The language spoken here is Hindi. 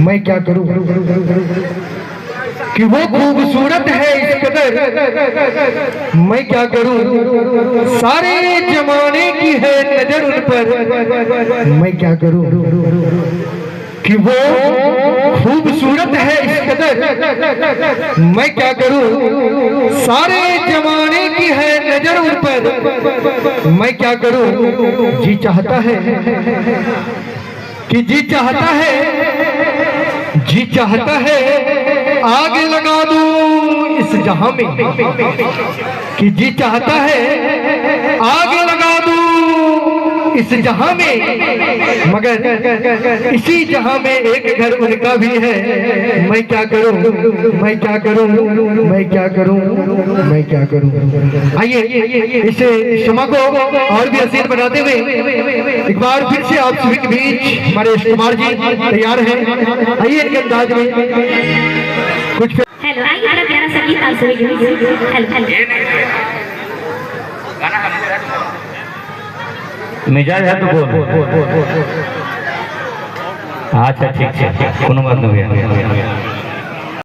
मैं क्या करूं कि वो खूबसूरत है इस कदर। मैं क्या करूं सारे जमाने की है नजर उन पर। मैं क्या करूं कि वो खूबसूरत है इस कदर। मैं क्या करूं सारे जमाने की है नजर उन पर। मैं क्या करूं जी चाहता है कि जी चाहता है आग लगा दूं इस जहां में। कि जी चाहता है आग लगा दूं इस जहां में, मगर इसी जहां में एक घर उनका भी है। मैं क्या करूं मैं क्या करूं मैं क्या करूं मैं क्या करूं। आइए इसे क्षमा को और भी हसीन बनाते हुए एक बार फिर से आप सभी के बीच हमारे कुमार जी तैयार हैं। आइए इनके अंदाज में कुछ हेलो आइए बड़ा प्यारा सा गीत आप सभी के बीच। हेलो मिजाज है तो बोल। अच्छा ठीक है, कोनो बात नहीं।